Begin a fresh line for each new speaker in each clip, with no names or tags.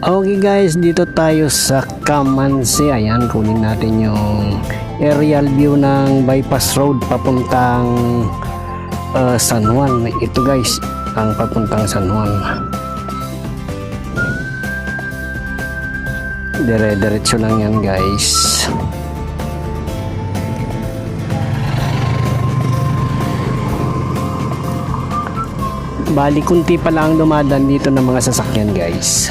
Okay guys, dito tayo sa Kamansi. Ayan, kunin natin yung aerial view ng bypass road papuntang San Juan. Ito guys, ang papuntang San Juan. Dire-diretso lang yan guys. Bali, kunti pa lang dumadaan dito ng mga sasakyan guys.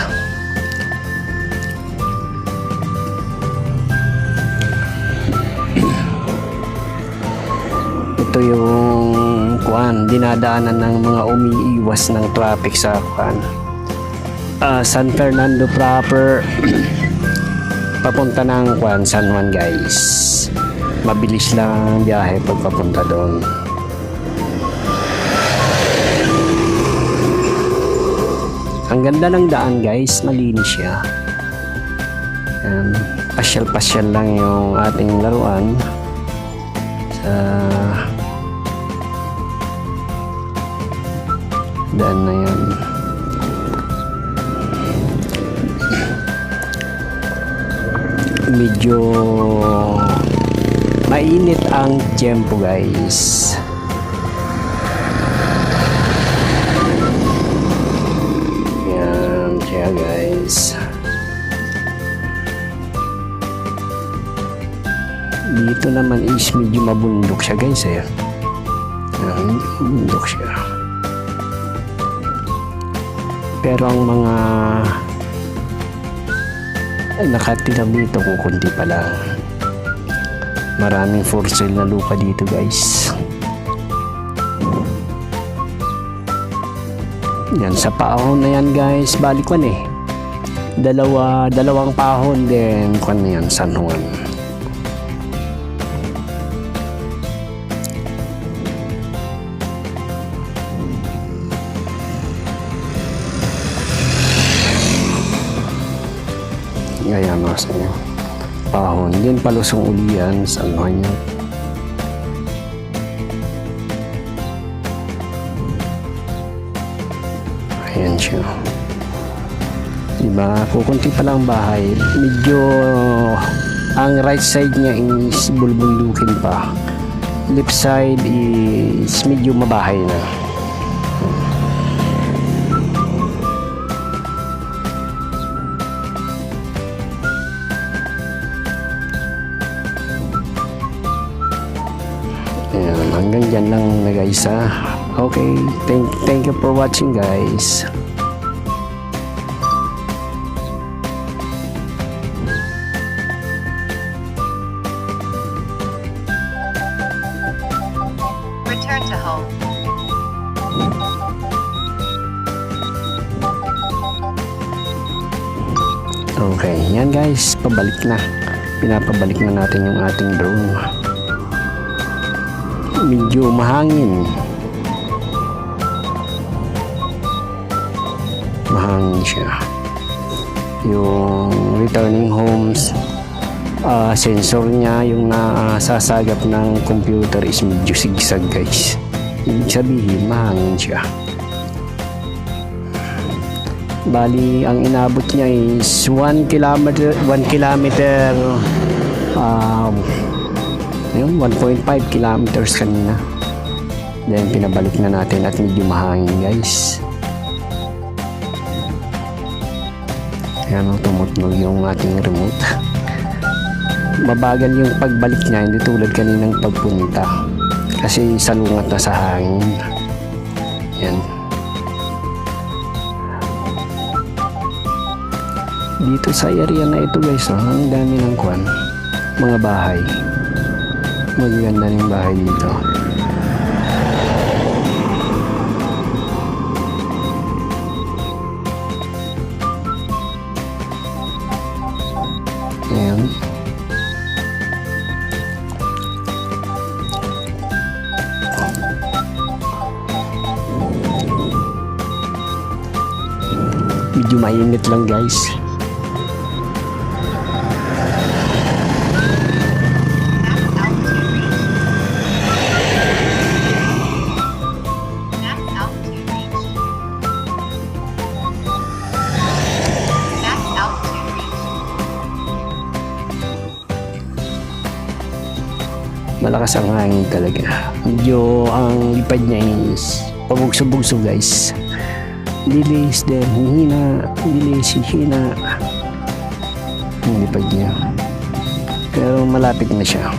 Ito yung dinadaanan ng mga umiiwas ng traffic sa San Fernando proper papunta ng San Juan guys. Mabilis lang ang biyahe pag papunta doon. Ang ganda ng daan guys, malinis siya. Pasyal-pasyal lang yung ating laruan sa daan na yan. Medyo mainit ang tiyempo guys. Yan siya guys. Dito naman is medyo mabundok siya guys eh. Mabundok siya. Pero ang mga nakatira dito kukunti pa lang. Maraming for sale na lupa dito guys. Yan sa paahon na yan guys, balikwan eh. Dalawang paahon din kwan na yan, San Juan. Ayan o sa inyo. Pahon. Din palusong uli yan sa ano niya. Ayan siya. Diba? Kukunti pa lang bahay. Medyo ang right side niya is bulbundukin pa. Left side is medyo mabahay na. Ayan, hanggang dyan lang na guys ha. Okay, thank you for watching guys.
Return to home.
Okay, yan guys, pabalik na. Pinapabalik na natin yung ating drone. Medyo mahangin siya. Yung returning homes sensor niya, yung nasasagap ng computer is medyo sigsag guys. Ibig sabihin mahangin siya. Bali ang inabot niya is 1 kilometer yun, 1.5 kilometers kanina. Then pinabalik na natin at medyo mahangin guys. Ayan o, tumutnog yung ating remote. Mabagal yung pagbalik niya, hindi tulad kaninang pagpunta. Kasi salungat na sa hangin. Ayan. Dito sa area na ito guys, ang dami ng mga bahay. Magaganda ng bahay dito. Ayan. Medyo mainit lang guys. Malakas ang hangin talaga. Medyo ang lipad niya is pabugso-bugso guys. Bilis din, hihina, bilis, hihina. Ang lipad niya. Pero malapit na siya.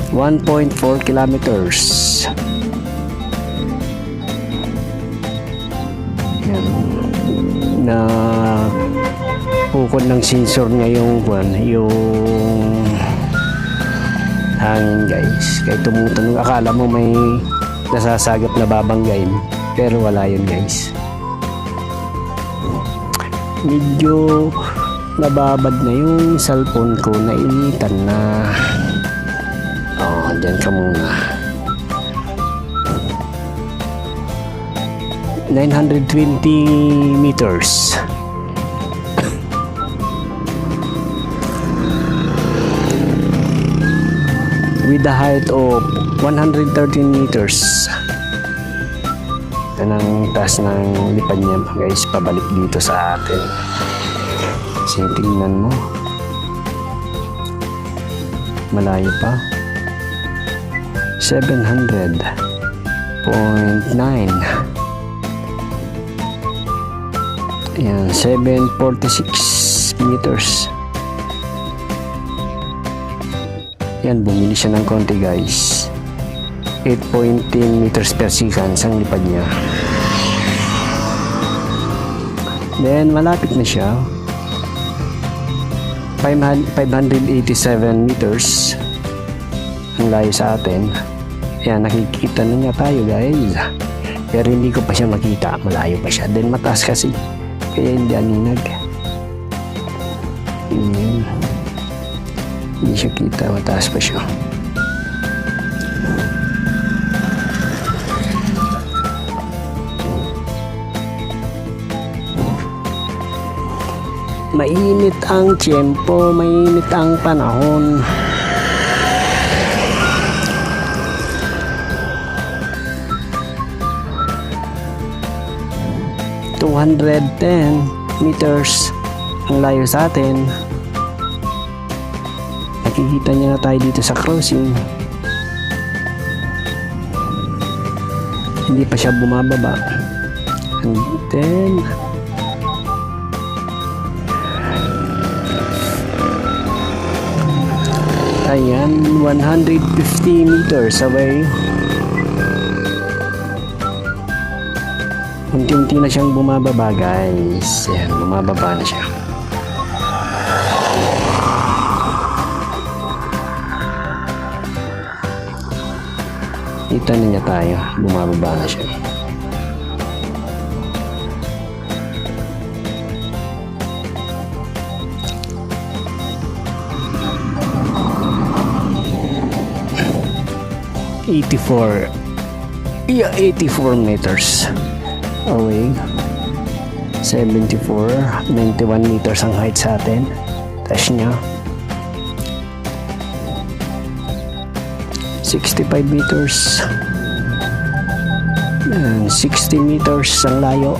1.4 kilometers. Yan. Na bukod ng sensor niya yung hangin guys. Kahit tumutunog, akala mo may nasasagap na babanggain, pero wala yun guys. Medyo nababad na yung cellphone ko, nainitan na. Dyan ka muna. 920 meters. With a height of 113 meters. Yan ang taas ng lipad niya guys, pabalik dito sa atin. Kasi tingnan mo, malayo pa. 700.9. Ayan, 746 meters. Yan, bumili siya ng konti guys. 8.10 meters per second ang lipad niya. Then malapit na siya. 587 meters ang layo sa atin. Ayan, nakikita na niya tayo guys. Pero hindi ko pa siya makita, malayo pa siya. Then mataas kasi, kaya hindi aninag. Ayan. Hindi siya kita, mataas pa siya. Mainit ang tiyempo, mainit ang panahon. $210 meters ang layo sa atin. Nakikita niya na tayo dito sa crossing. Hindi pa siya bumababa. And then ayan, 150 meters away. Unti-unti na siyang bumababa guys. Ayan, bumababa na siya. Kita na niya tayo, bumababa na siya. Yeah, 84 meters away. 74, 91 meters ang height sa atin. Taas niya. 65 meters. And 60 meters ang layo.